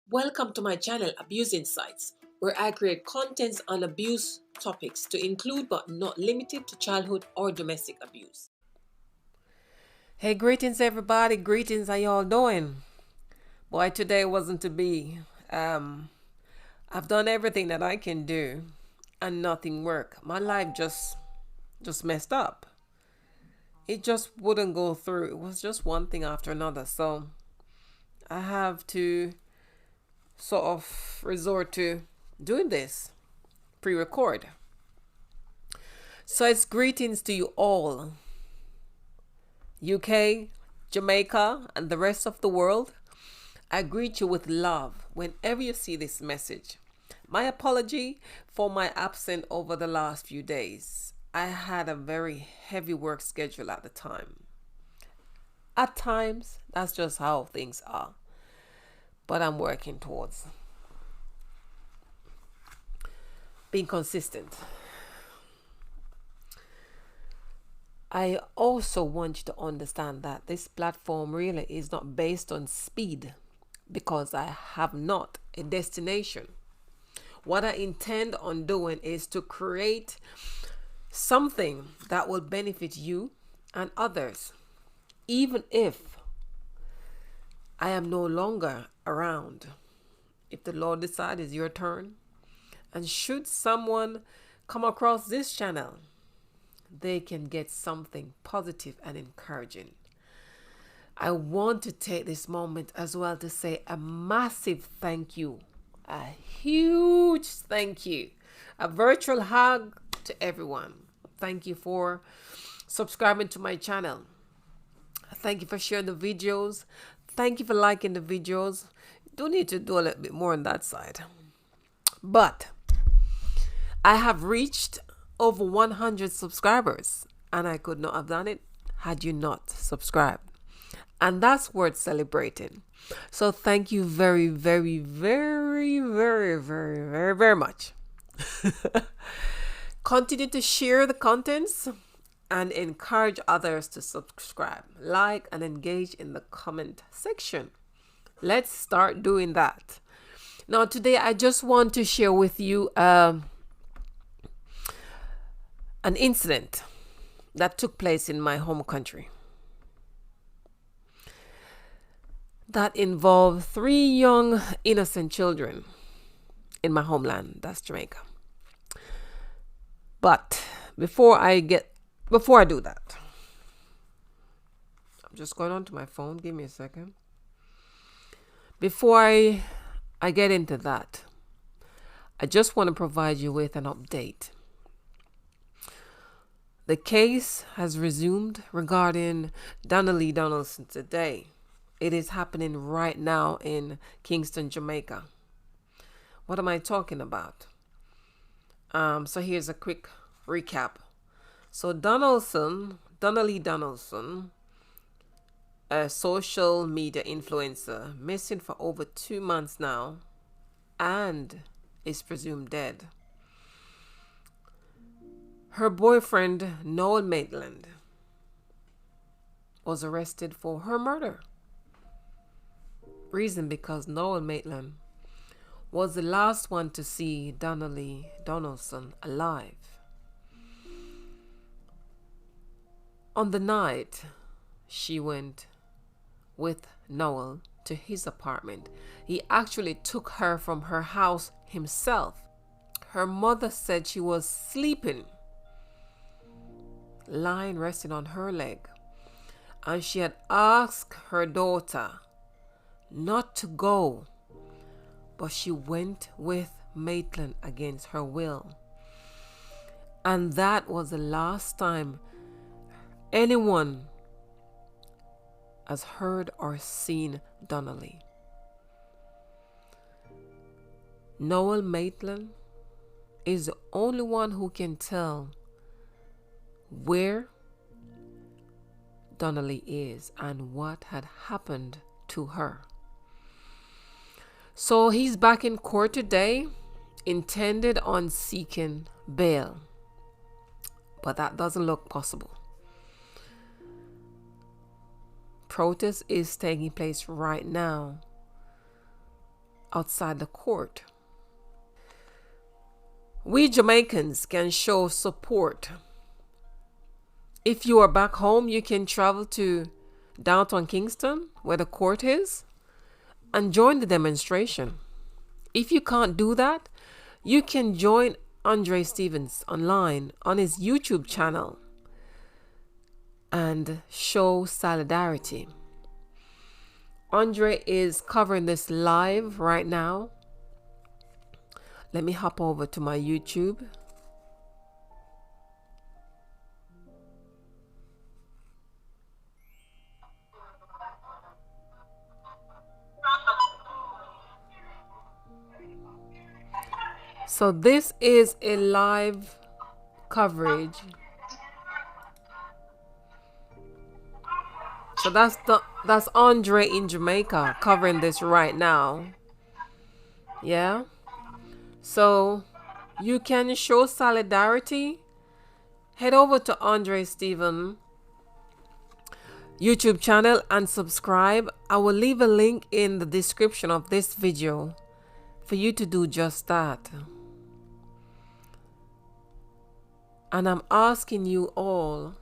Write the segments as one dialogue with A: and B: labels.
A: Welcome to my channel, Abuse Insights, where I create contents on abuse topics to include but not limited to childhood or domestic abuse. Hey, greetings everybody. Greetings, how y'all doing? Boy, today wasn't to be. I've done everything that I can do and nothing worked. My life just messed up. It just wouldn't go through. It was just one thing after another. So I have to sort of resort to doing this pre-record. So it's greetings to you all, UK, Jamaica, and the rest of the world. I greet you with love whenever you see this message. My apology for my absence over the last few days. I had a very heavy work schedule at the time. At times, that's just how things are. But I'm working towards being consistent. I also want you to understand that this platform really is not based on speed because I have not a destination. What I intend on doing is to create something that will benefit you and others, even if I am no longer around. If the Lord decides it's your turn, and should someone come across this channel, they can get something positive and encouraging. I want to take this moment as well to say a massive thank you, a huge thank you, a virtual hug to everyone. Thank you for subscribing to my channel. Thank you for sharing the videos. Thank you for liking the videos. Do need to do a little bit more on that side. But I have reached over 100 subscribers, and I could not have done it had you not subscribed. And that's worth celebrating. So thank you very, very, very, very, very, very, very much. Continue to share the contents and encourage others to subscribe, like, and engage in the comment section. Let's start doing that. Now, today I just want to share with you an incident that took place in my home country that involved 3 young innocent children in my homeland, that's Jamaica. But before I do that, I'm just going on to my phone. Give me a second. Before I get into that, I just want to provide you with an update. The case has resumed regarding Donnalee Donaldson today. It is happening right now in Kingston, Jamaica. What am I talking about? So here's a quick recap. So Donnalee Donaldson, a social media influencer, missing for over 2 months now and is presumed dead. Her boyfriend, Noel Maitland, was arrested for her murder. Reason because Noel Maitland was the last one to see Donnalee Donaldson alive. On the night she went with Noel to his apartment, he actually took her from her house himself. Her mother said she was sleeping, lying resting on her leg, and she had asked her daughter not to go, but she went with Maitland against her will. And that was the last time anyone has heard or seen Donnalee. Noel Maitland is the only one who can tell where Donnalee is and what had happened to her. So he's back in court today, intended on seeking bail, but that doesn't look possible. Protest is taking place right now outside the court. We Jamaicans can show support. If you are back home, you can travel to downtown Kingston, where the court is, and join the demonstration. If you can't do that, you can join Andre Stevens online on his YouTube channel and show solidarity. Andre is covering this live right now. Let me hop over to my YouTube. So this is a live coverage. So that's Andre in Jamaica covering this right now. Yeah. So you can show solidarity. Head over to Andre Stephen YouTube channel and subscribe. I will leave a link in the description of this video for you to do just that. And I'm asking you all,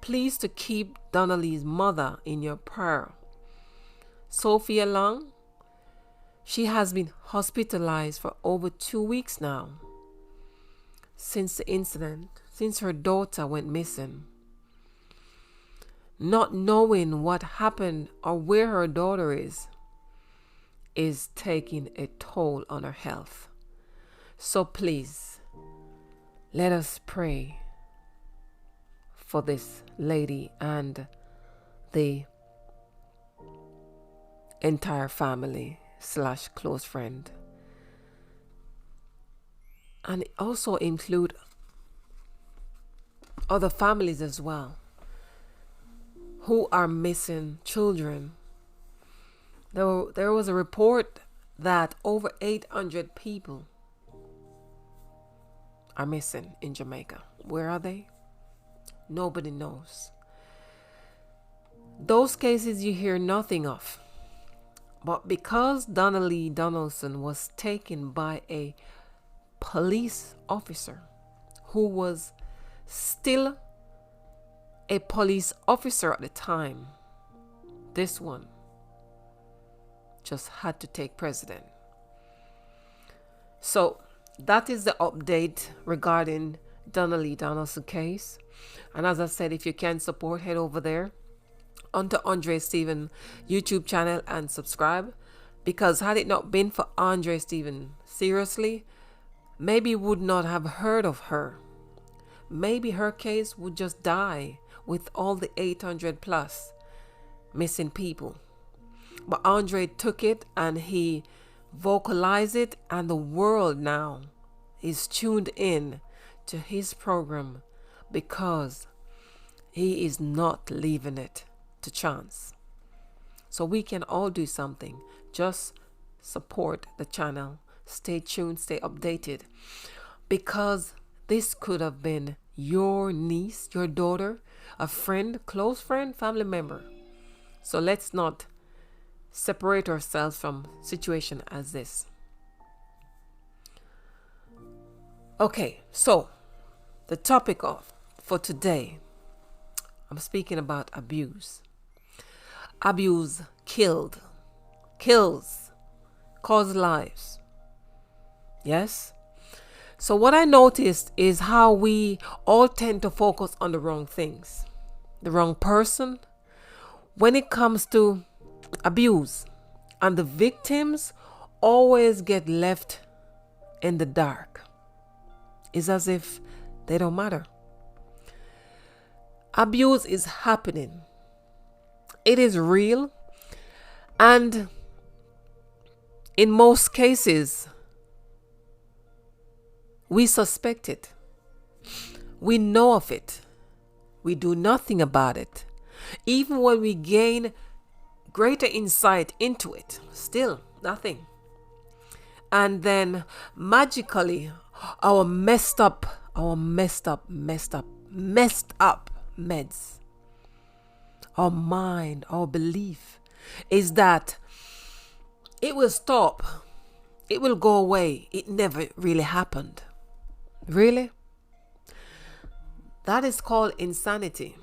A: please, to keep Donnalee's mother in your prayer. Sophia Long, she has been hospitalized for over 2 weeks now since the incident, since her daughter went missing. Not knowing what happened or where her daughter is taking a toll on her health. So please, let us pray for this lady and the entire family / close friend. And also include other families as well who are missing children. There was a report that over 800 people are missing in Jamaica. Where are they? Nobody knows. Those cases you hear nothing of. But because Donnalee Donaldson was taken by a police officer who was still a police officer at the time, this one just had to take precedent. So that is the update regarding Donnalee Donaldson case. And as I said, if you can support, head over there onto Andre Stephen YouTube channel and subscribe. Because had it not been for Andre Stephen, seriously, maybe would not have heard of her. Maybe her case would just die with all the 800 plus missing people. But Andre took it and he vocalized it, and the world now is tuned in to his program because he is not leaving it to chance. So we can all do something. Just support the channel. Stay tuned, stay updated, because this could have been your niece, your daughter, a friend, close friend, family member. So let's not separate ourselves from situation as this. Okay, so the topic for today, I'm speaking about abuse. Abuse kills, causes lives. Yes? So what I noticed is how we all tend to focus on the wrong things, the wrong person, when it comes to abuse, and the victims always get left in the dark. It's as if they don't matter. Abuse is happening. It is real, and in most cases we suspect it. We know of it. We do nothing about it. Even when we gain greater insight into it, still nothing. And then magically our messed up meds, our mind, our belief is that it will stop it will go away. It never really happened. Really? That is called insanity.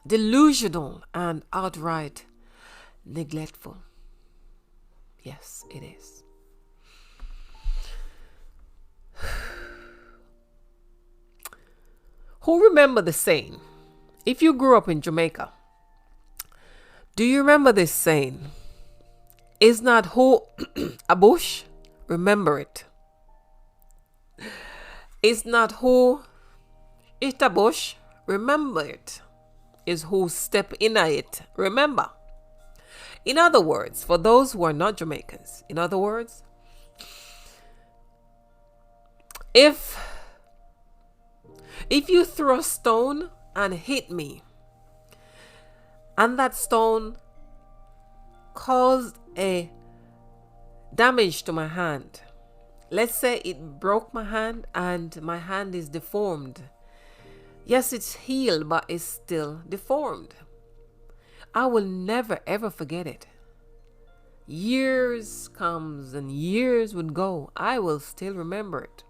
A: Delusional and outright neglectful. Yes, it is. Who remember the saying? If you grew up in Jamaica, do you remember this saying? Is not who a bush? Remember it. Is not who it a bush? Remember it. Is who step in it. Remember. In other words, for those who are not Jamaicans, in other words, if you throw a stone and hit me, and that stone caused a damage to my hand, let's say it broke my hand and my hand is deformed. Yes, it's healed, but it's still deformed. I will never ever forget it. Years comes and years would go. I will still remember it.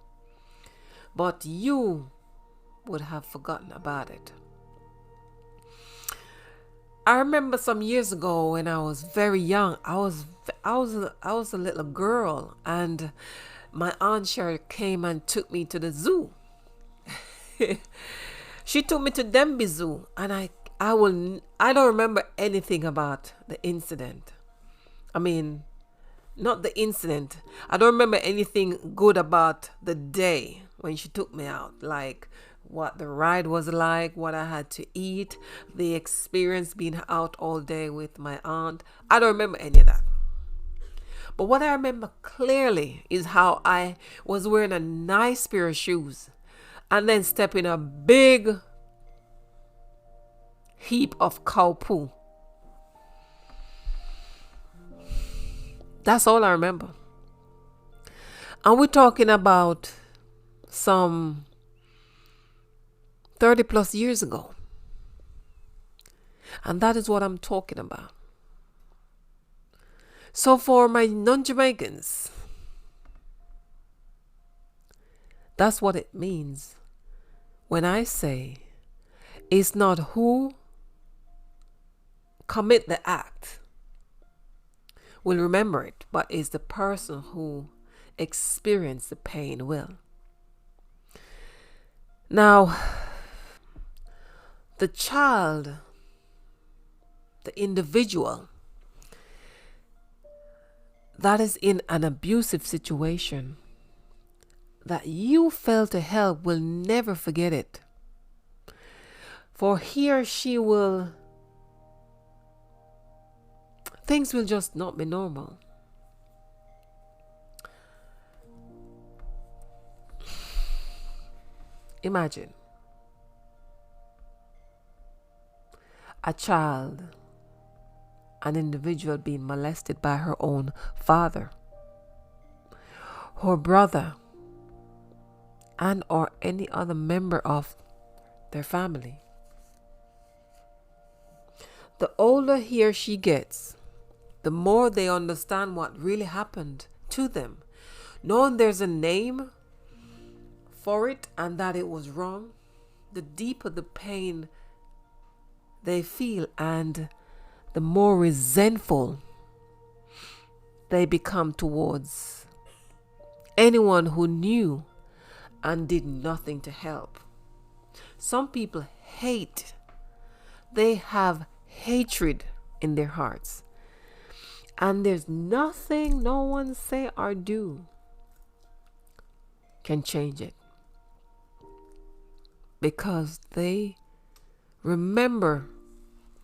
A: But you would have forgotten about it. I remember some years ago when I was very young. I was a little girl, and my aunt Sherry came and took me to the zoo. She took me to Denby Zoo, and I don't remember anything about the incident. I mean, not the incident. I don't remember anything good about the day when she took me out, like what the ride was like, what I had to eat, the experience being out all day with my aunt. I don't remember any of that. But what I remember clearly is how I was wearing a nice pair of shoes and then step in a big heap of cow poo. That's all I remember. And we're talking about some 30 plus years ago. And that is what I'm talking about. So for my non-Jamaicans, that's what it means when I say it's not who commit the act will remember it, but it's the person who experienced the pain will. Now, the child, the individual that is in an abusive situation that you failed to help will never forget it. For he or she will, things will just not be normal. Imagine a child, an individual being molested by her own father, her brother, and or any other member of their family. The older he or she gets, the more they understand what really happened to them. Knowing there's a name for it and that it was wrong, the deeper the pain they feel and the more resentful they become towards anyone who knew and did nothing to help. Some people hate. They have hatred in their hearts. And there's nothing no one say or do can change it. Because they remember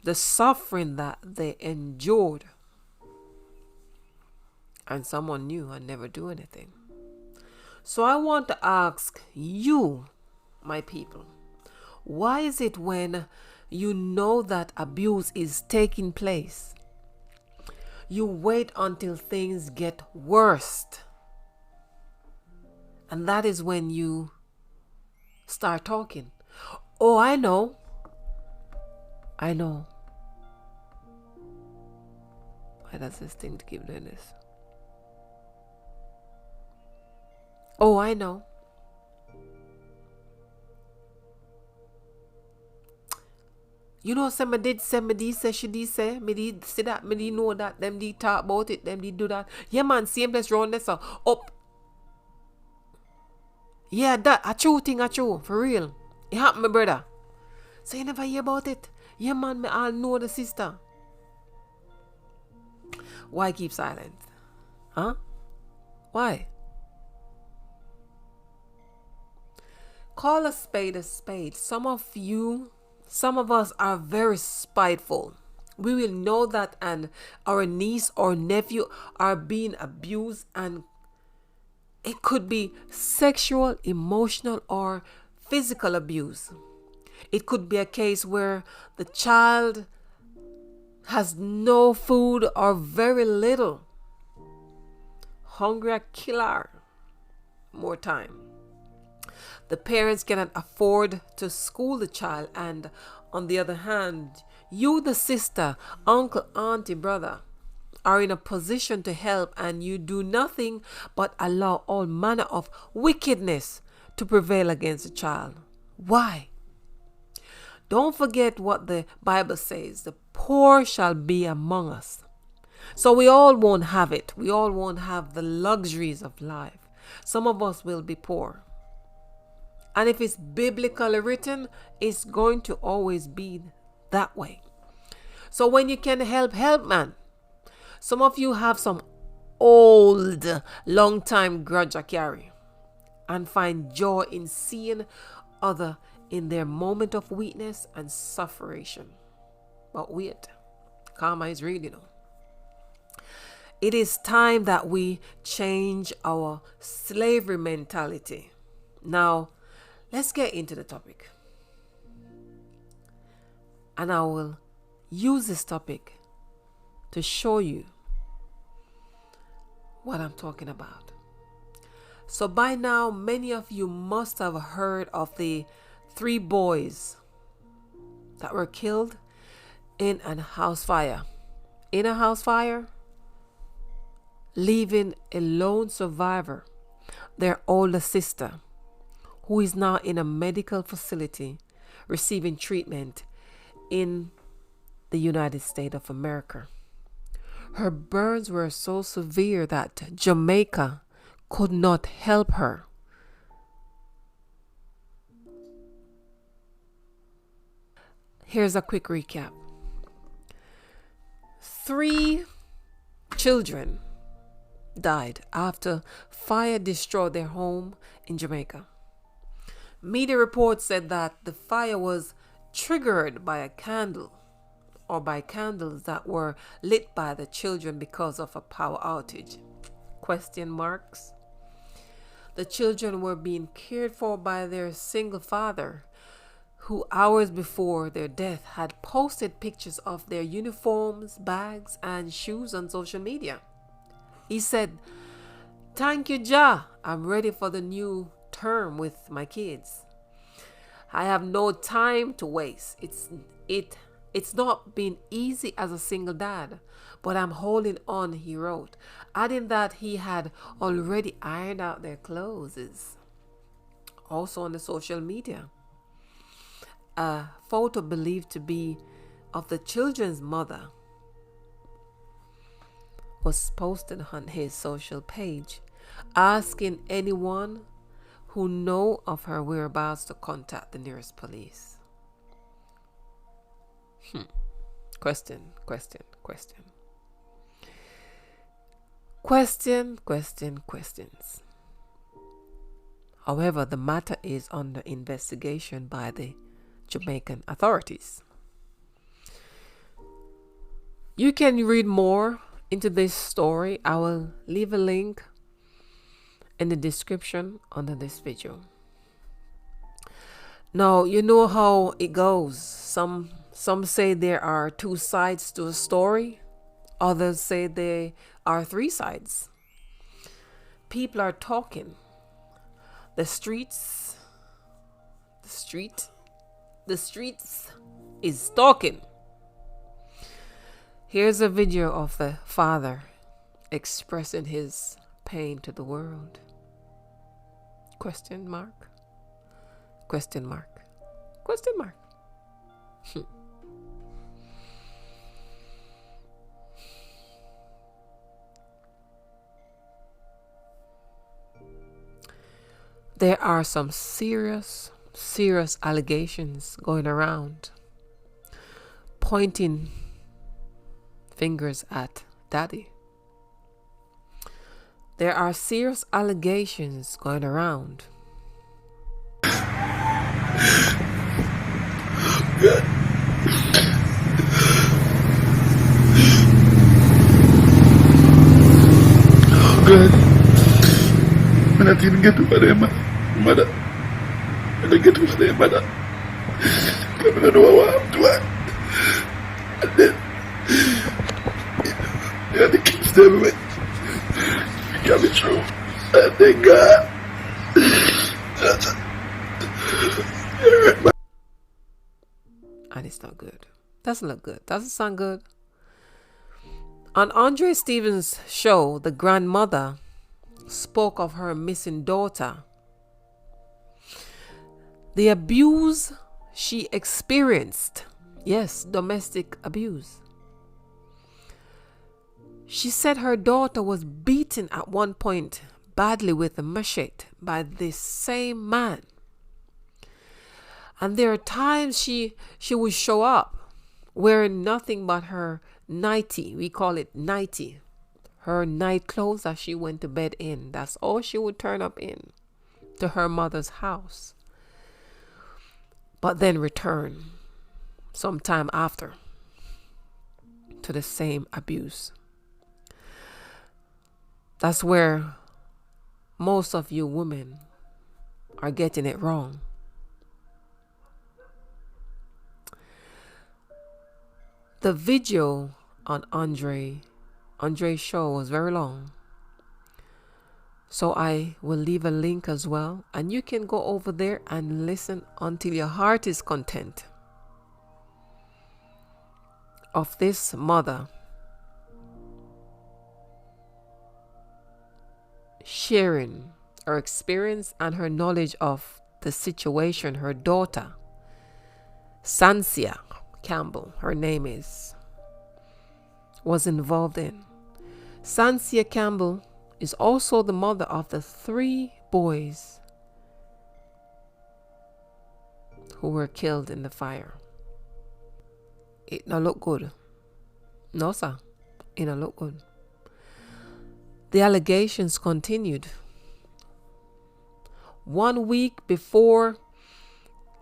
A: the suffering that they endured. And someone knew and never do anything. So I want to ask you, my people, why is it when you know that abuse is taking place, you wait until things get worse? And that is when you start talking. Oh, I know. Why does this thing keep doing this? Oh, I know. You know, some did say, me did say, she did say, me did see that, me did know that, them did talk about it, them did do that. Yeah, man, same place round there, so up. Yeah, that, a true thing, a true, for real. It happened, my brother. So you never hear about it? Yeah, man, me all know the sister. Why keep silent? Huh? Why? Call a spade a spade. Some of us are very spiteful. We will know that our niece or nephew are being abused, and it could be sexual, emotional, or physical abuse. It could be a case where the child has no food or very little. Hungry killer. More time. The parents cannot afford to school the child, and on the other hand, you, the sister, uncle, auntie, brother, are in a position to help, and you do nothing but allow all manner of wickedness to prevail against the child. Why? Don't forget what the Bible says. The poor shall be among us. So we all won't have it. We all won't have the luxuries of life. Some of us will be poor. And if it's biblically written, it's going to always be that way. So when you can help, help, man. Some of you have some old, long time grudge I carry, and find joy in seeing other in their moment of weakness and suffering. But wait, karma is real, you know. It is time that we change our slavery mentality. Now, let's get into the topic. And I will use this topic to show you what I'm talking about. So by now, many of you must have heard of the 3 boys that were killed in a house fire. In a house fire, leaving a lone survivor, their older sister, who is now in a medical facility receiving treatment in the United States of America. Her burns were so severe that Jamaica could not help her. Here's a quick recap. 3 children died after fire destroyed their home in Jamaica. Media reports said that the fire was triggered by a candle or by candles that were lit by the children because of a power outage. Question marks. The children were being cared for by their single father, who hours before their death had posted pictures of their uniforms, bags, and shoes on social media. He said, "Thank you, Jah. I'm ready for the new term with my kids. I have no time to waste. It's not been easy as a single dad, but I'm holding on," he wrote, adding that he had already ironed out their clothes. Also on the social media, a photo believed to be of the children's mother was posted on his social page, asking anyone who know of her whereabouts to contact the nearest police. Questions. However, the matter is under investigation by the Jamaican authorities. You can read more into this story. I will leave a link in the description under this video. Now, you know how it goes. Some say there are 2 sides to a story. Others say there are 3 sides. People are talking. The streets is talking. Here's a video of the father expressing his pain to the world. Question mark. Question mark. Question mark. There are some serious allegations going around pointing fingers at Daddy. There are serious allegations going around.
B: Good. Good. When I didn't get over there, mother. When I get over there, mother. I don't know what I'm doing. And then, yeah, the kids never went. We got me through. And thank God.
A: And it's not good. Doesn't look good. Doesn't sound good. On Andre Stevens' show, the grandmother spoke of her missing daughter. The abuse she experienced. Yes, domestic abuse. She said her daughter was beaten at one point badly with a machete by this same man. And there are times she would show up wearing nothing but her nightie. We call it nightie. Her night clothes that she went to bed in. That's all she would turn up in to her mother's house. But then return sometime after to the same abuse. That's where most of you women are getting it wrong. The video on Andre's show was very long. So I will leave a link as well. And you can go over there and listen until your heart is content. Of this mother sharing her experience and her knowledge of the situation her daughter, Sansia Campbell, her name is, was involved in. Sansia Campbell is also the mother of the 3 boys who were killed in the fire. It not look good. No, sir. It not look good. The allegations continued. 1 week before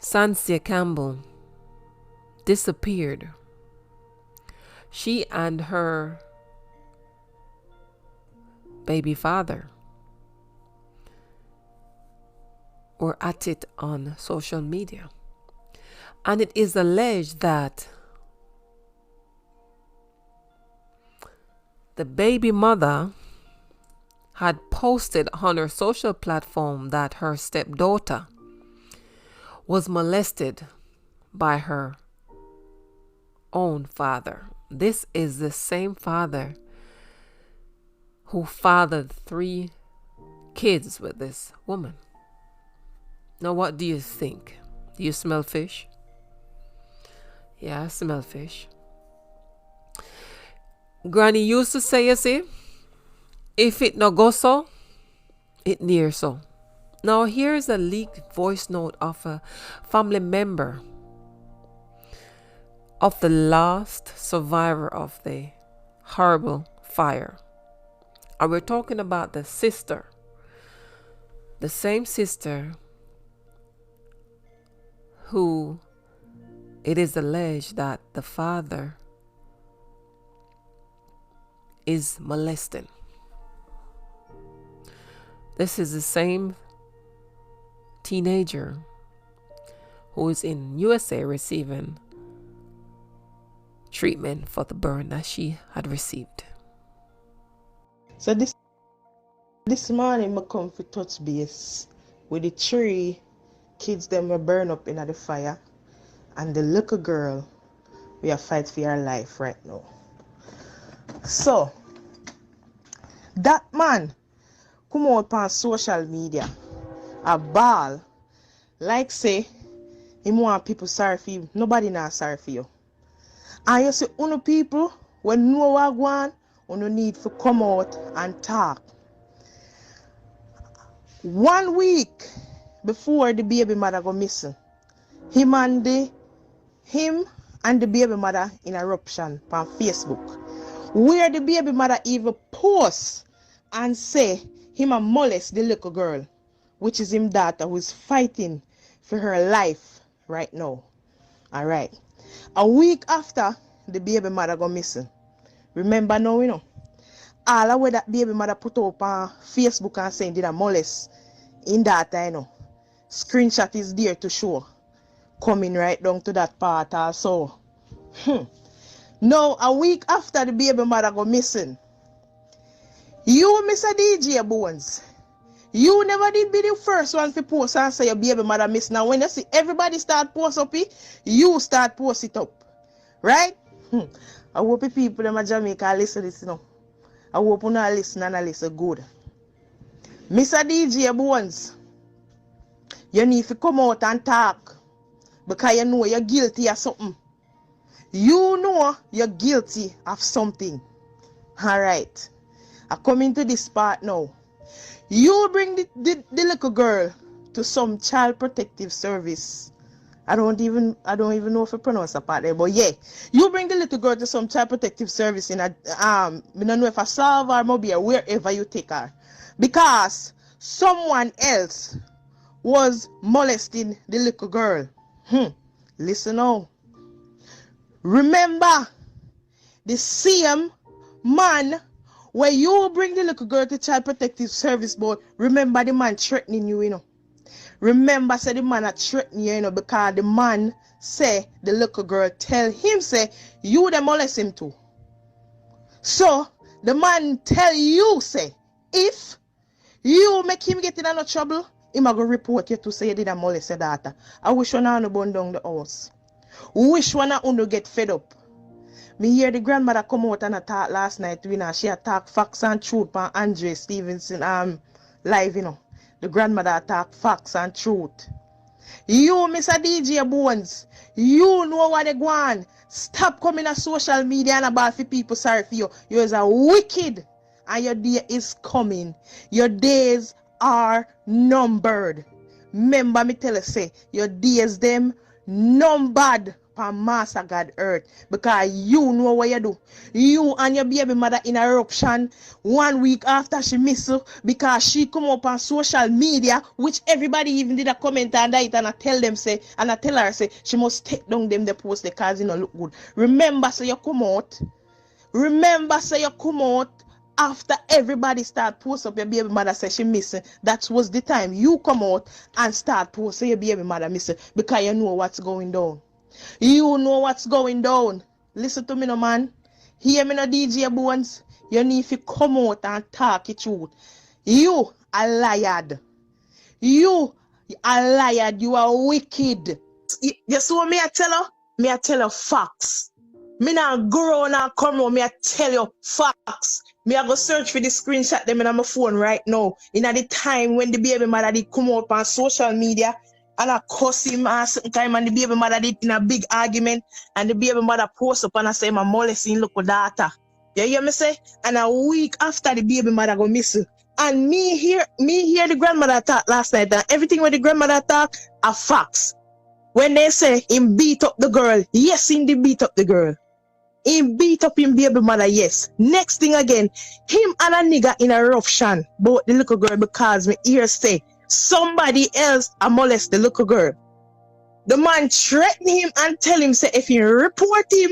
A: Sansia Campbell disappeared, she and her baby father were at it on social media. And it is alleged that the baby mother had posted on her social platform that her stepdaughter was molested by her own father. This is the same father who fathered 3 kids with this woman. Now, what do you think? Do you smell fish? Yeah, I smell fish. Granny used to say, you see, if it no go so, it near so. Now, here's a leaked voice note of a family member of the last survivor of the horrible fire. And we're talking about the sister, the same sister who it is alleged that the father is molesting. This is the same teenager who is in USA receiving treatment for the burn that she had received.
C: So this morning I come for touch base with the 3 kids them were burn up in the fire, and the little girl we are fight for her life right now. So that man come out on social media a ball. Like say, him want people sorry for you. Nobody not sorry for you. And you see, uno people, when know what want, uno need to come out and talk. 1 week before the baby mother go missing, him and the baby mother in eruption on Facebook, where the baby mother even post and say him a molest the little girl, which is him daughter who is fighting for her life right now. All right. A week after the baby mother go missing, remember now, you know, all the way that baby mother put up on Facebook and saying did a molest in daughter, you know, screenshot is there to show, coming right down to that part also. Now, a week after the baby mother go missing, you, Mr. DJ Bones, you never did be the first one to post and say your baby mother miss. Now, when you see everybody start post up it, you start post it up. Right? I hope the people in Jamaica listen to this, you know. I hope you not listen and listen good. Mr. DJ Bones, you need to come out and talk because you know you're guilty of something. You know you're guilty of something. Alright. I come into this part now. You bring the little girl to some child protective service. I don't even know if I pronounce that part there, but yeah. You bring the little girl to some child protective service in a I don't know if I solve or maybe wherever you take her. Because someone else was molesting the little girl. Listen now. Remember, the same man where you bring the little girl to child protective service board, remember the man threatening you, you know. Remember, say the man threatening you, you know, because the man say the little girl tell him, say, you the molest him too. So, the man tell you, say, if you make him get in no trouble, him a go report you to say you did a molest your daughter. I wish one of you burn down the house. Wish one of you get fed up. Me hear the grandmother come out and talk last night, you know, she attack facts and truth on Andre Stevenson live, you know. The grandmother attack facts and truth. You, Mr. DJ Bones, you know what they want. Stop coming on social media and about for people sorry for you. You is a wicked and your day is coming. Your days are numbered. Remember me tell you, say, your days them numbered from Master God earth, because you know what you do. You and your baby mother in eruption 1 week after she missed you because she come up on social media, which everybody even did a comment on that, and I tell them say, and I tell her say she must take down them the post because it don't look good. Remember, say you come out. Remember, say you come out after everybody start post up your baby mother say she missing. That was the time you come out and start post say your baby mother missing because you know what's going down. You know what's going down. Listen to me no man. Hear me no DJ Bones. You need to come out and talk the truth. You are liar. You are liar. You are wicked. You see what me I tell you? Me I tell you facts. Me not grow and come on. Me I tell you facts. Me I go search for the screenshot them in my phone right now. In the time when the baby mother did come up on social media and I cuss him at a certain time and the baby mother did in a big argument and the baby mother post up and I say my molesting local daughter. You hear me say? And a week after the baby mother go missing. And me hear the grandmother talk last night and everything when the grandmother talk are facts. When they say him beat up the girl, yes, him did beat up the girl. Him beat up him baby mother, yes. Next thing again, him and a nigga in a eruption about the little girl because me ear say somebody else a molest the little girl. The man threaten him and tell him say if you report him,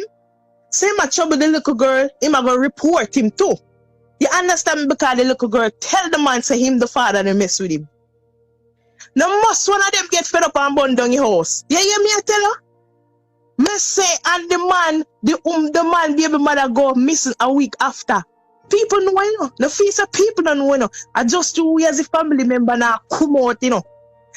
C: say him a trouble the little girl, him a go report him too. You understand me? Because the little girl tell the man say him the father they mess with him. Now must one of them get fed up and burn down your house. You hear me I tell you? Me say and the man baby mother go missing a week after. People know, you know. The face of people don't know, you know. I just we as a family member now come out, you know.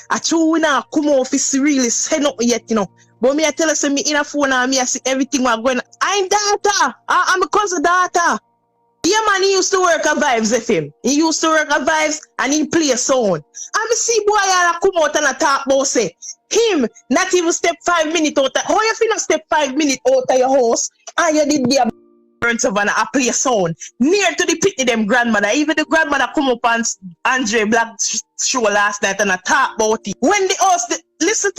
C: I true we now come out if really say nothing yet, you know. But me I tell you, say me in a phone and me I see everything was going on. I'm daughter. I'm a cousin daughter. Yeah, man, he used to work at Vibes FM. He used to work at Vibes and he play sound. And we see boy a come out and a talk about say, him not even step 5 minutes out of, how you feel step 5 minutes out of your house and you did the burns of and a play sound near to the pitney them grandmother. Even the grandmother come up on Andre Black show last night and a talk about it. When the host, listen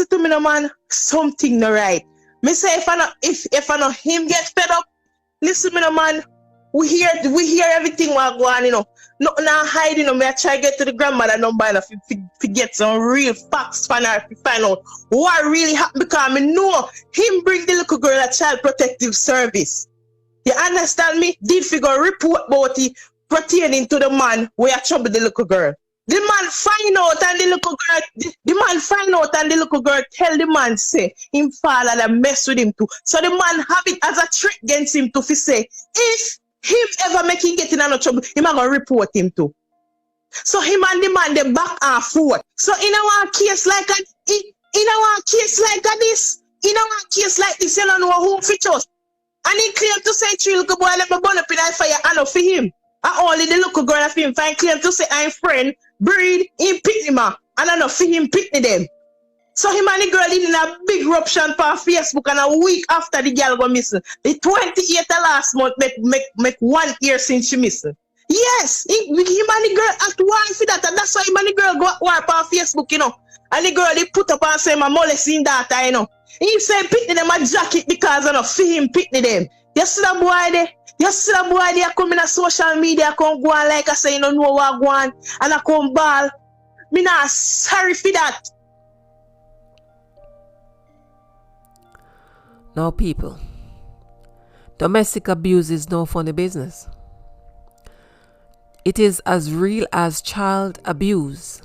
C: to me no man, something no right. Me say if I know him get fed up, listen me no man. We hear everything what go on, you know. Nothing hiding, you know. Me I try to get to the grandmother number and to get some real facts for her to find out what really happened because I know him bring the little girl a child protective service. You understand me? Did figure report about it pertaining to the man where trouble the little girl. The man find out and the little girl tell the man say him father that mess with him too. So the man have it as a trick against him to say if him ever make him get in no trouble, him gonna report him too. So him and the man they back and forth. So in our case like this, you don't know who fit us. And he claim to say three little boy let me burn up in the fire and not for him. And only the little girl of him find claim to say I'm friend, breed, him pick him up. And I know for him pick them. So him and the girl did in a big eruption for Facebook and a week after the girl go missing. The 28th of last month make 1 year since she missing. Yes, him and the girl act one for that and that's why him and the girl go war on Facebook, you know. And the girl they put up and say my molesting data, you know. He say pick them a jacket because I know for him pick them. You see that boy there? You see that boy there come in a social media come go on like I say you don't know what go on and I come ball. Me not sorry for that.
A: Now, people, domestic abuse is no funny business. It is as real as child abuse.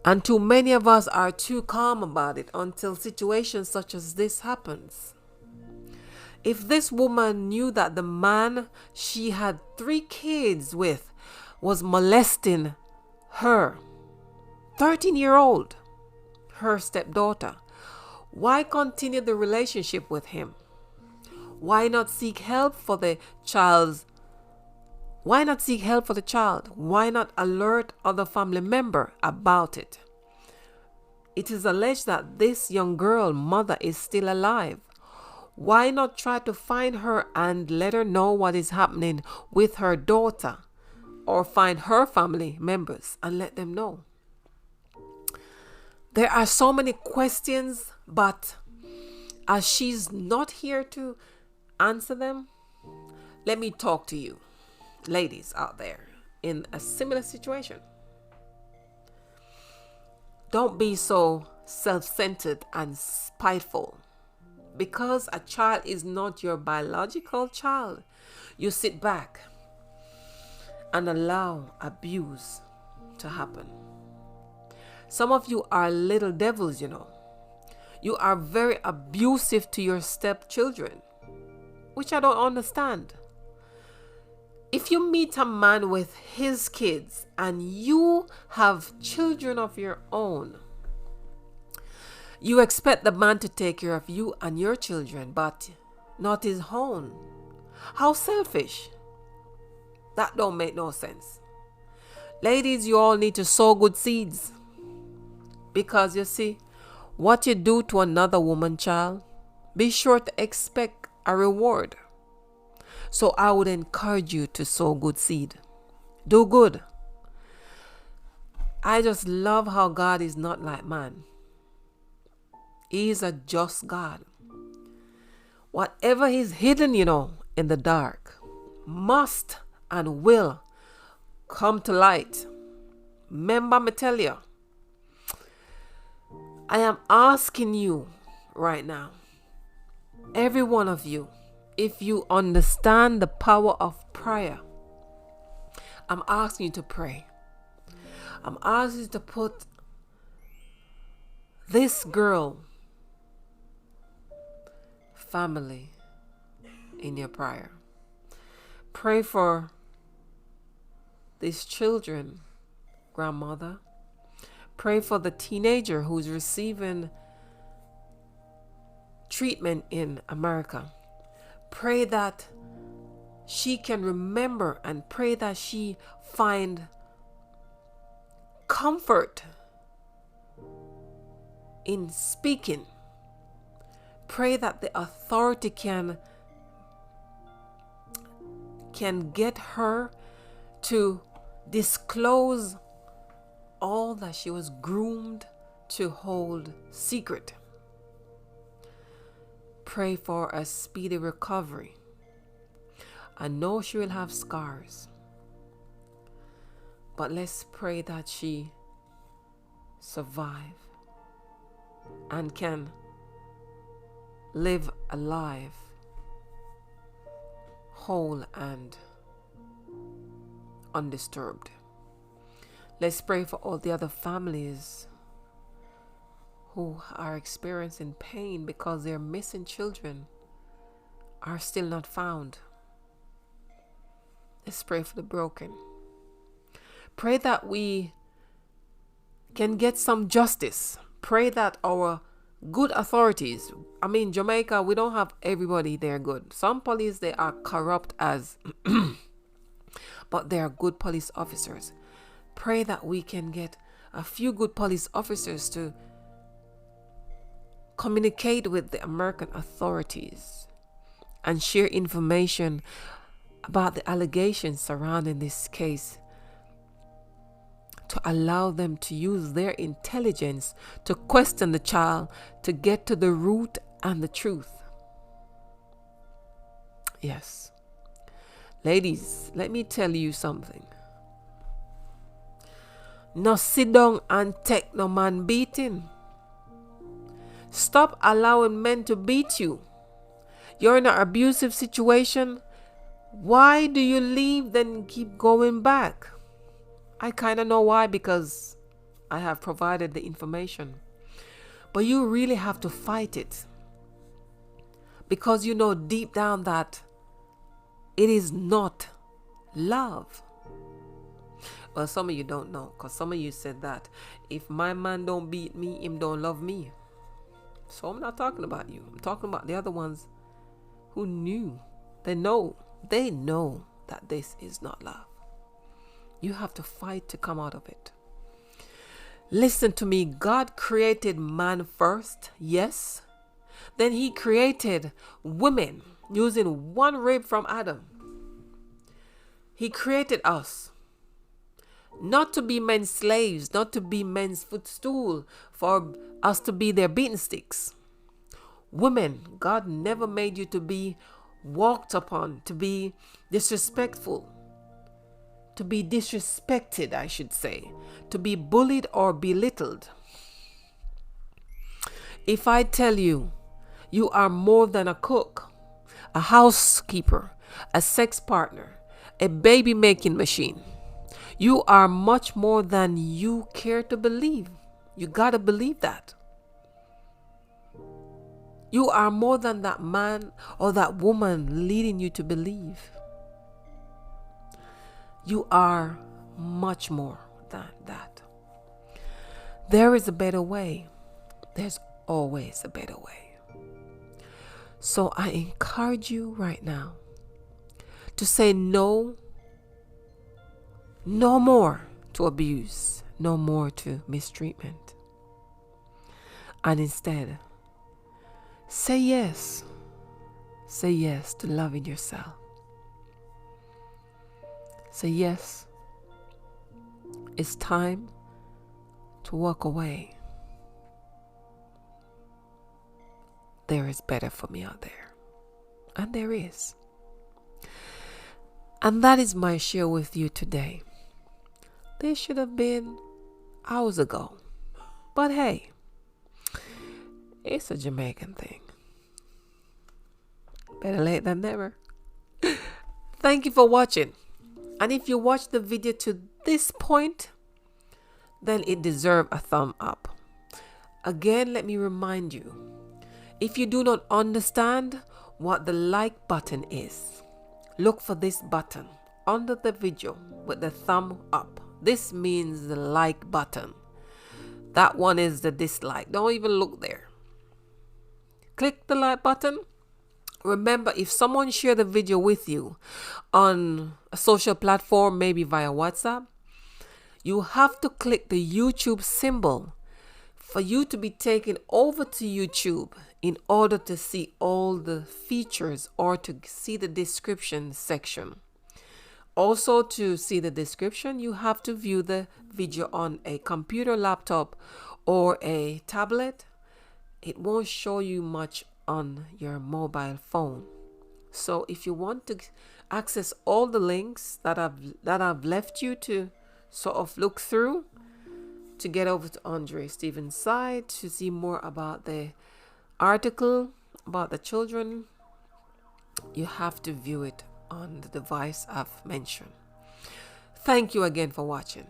A: And too many of us are too calm about it until situations such as this happens. If this woman knew that the man she had 3 kids with was molesting her 13-year-old, her stepdaughter, why continue the relationship with him? Why not seek help for the child? Why not seek help for the child? Why not alert other family member about it? It is alleged that this young girl mother is still alive. Why not try to find her and let her know what is happening with her daughter, or find her family members and let them know? There are so many questions, but as she's not here to answer them, let me talk to you, ladies out there in a similar situation. Don't be so self-centered and spiteful. Because a child is not your biological child, you sit back and allow abuse to happen. Some of you are little devils, you know. You are very abusive to your stepchildren, which I don't understand. If you meet a man with his kids and you have children of your own, you expect the man to take care of you and your children, but not his own. How selfish. That don't make no sense. Ladies, you all need to sow good seeds. Because you see, what you do to another woman, child, be sure to expect a reward. So I would encourage you to sow good seed. Do good. I just love how God is not like man. He is a just God. Whatever is hidden, you know, in the dark must and will come to light. Remember me tell you, I am asking you right now, every one of you, if you understand the power of prayer, I'm asking you to pray. I'm asking you to put this girl family in your prayer. Pray for these children, grandmother. Pray for the teenager who's receiving treatment in America. Pray that she can remember and pray that she find comfort in speaking. Pray that the authority can get her to disclose all that she was groomed to hold secret. Pray for a speedy recovery. I know she will have scars, but let's pray that she survive and can live a life whole and undisturbed. Let's pray for all the other families who are experiencing pain because their missing children are still not found. Let's pray for the broken. Pray that we can get some justice. Pray that our good authorities, Jamaica, we don't have everybody there good. Some police, they are corrupt as, but they are good police officers. Pray that we can get a few good police officers to communicate with the American authorities and share information about the allegations surrounding this case, to allow them to use their intelligence to question the child, to get to the root and the truth. Yes. Ladies, let me tell you something. No sit down and take no man beating. Stop allowing men to beat you. You're in an abusive situation. Why do you leave then keep going back? I kind of know why, because I have provided the information. But you really have to fight it, because you know deep down that it is not love. Well, some of you don't know, because some of you said that if my man don't beat me, him don't love me. So I'm not talking about you. I'm talking about the other ones who knew. They know that this is not love. You have to fight to come out of it. Listen to me. God created man first, yes. Then he created women using one rib from Adam. He created us not to be men's slaves, not to be men's footstool, for us to be their beaten sticks. Women, God never made you to be walked upon, to be disrespectful, to be disrespected, I should say, to be bullied or belittled. If I tell you, you are more than a cook, a housekeeper, a sex partner, a baby making machine, you are much more than you care to believe. You gotta believe that. You are more than that man or that woman leading you to believe. You are much more than that. There is a better way. There's always a better way. So I encourage you right now to say no more to abuse, no more to mistreatment. And instead, say yes. Say yes to loving yourself. Say yes. It's time to walk away. There is better for me out there. And there is. And that is my share with you today. This should have been hours ago. But hey, it's a Jamaican thing. Better late than never. Thank you for watching. And if you watched the video to this point, then it deserves a thumb up. Again, let me remind you, if you do not understand what the like button is, look for this button under the video with the thumb up. This means the like button. That one is the dislike. Don't even look there. Click the like button Remember, if someone shared the video with you on a social platform, maybe via WhatsApp, you have to click the YouTube symbol for you to be taken over to YouTube in order to see all the features or to see the description section. Also, to see the description, you have to view the video on a computer, laptop, or a tablet. It won't show you much on your mobile phone. So if you want to access all the links that I've left you to sort of look through, to get over to Andre Stevens' site to see more about the article about the children, you have to view it on the device I've mentioned. Thank you again for watching.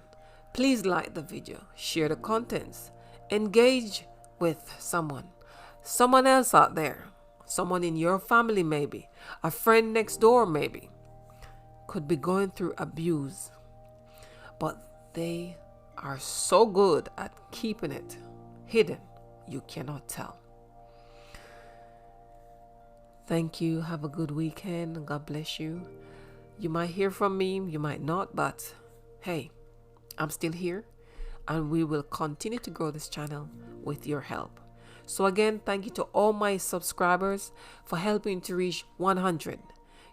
A: Please like the video, share the contents, engage with someone else out there, someone in your family maybe, a friend next door maybe, could be going through abuse, but they are so good at keeping it hidden, you cannot tell. Thank you. Have a good weekend. God bless you. You might hear from me, you might not, but hey, I'm still here and we will continue to grow this channel with your help. So again, thank you to all my subscribers for helping to reach 100.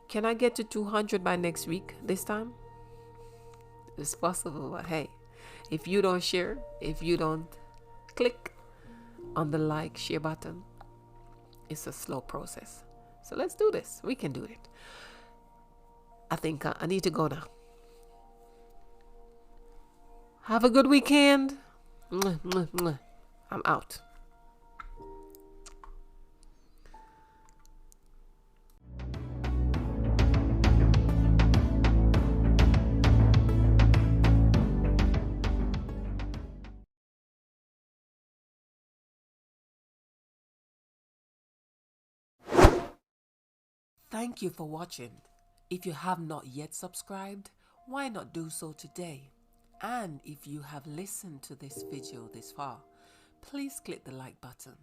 A: Can I get to 200 by next week this time? It's possible, but hey, if you don't share, if you don't click on the like, share button, it's a slow process. So let's do this. We can do it. I think I need to go now. Have a good weekend. I'm out. Thank you for watching. If you have not yet subscribed, why not do so today? And if you have listened to this video this far, please click the like button.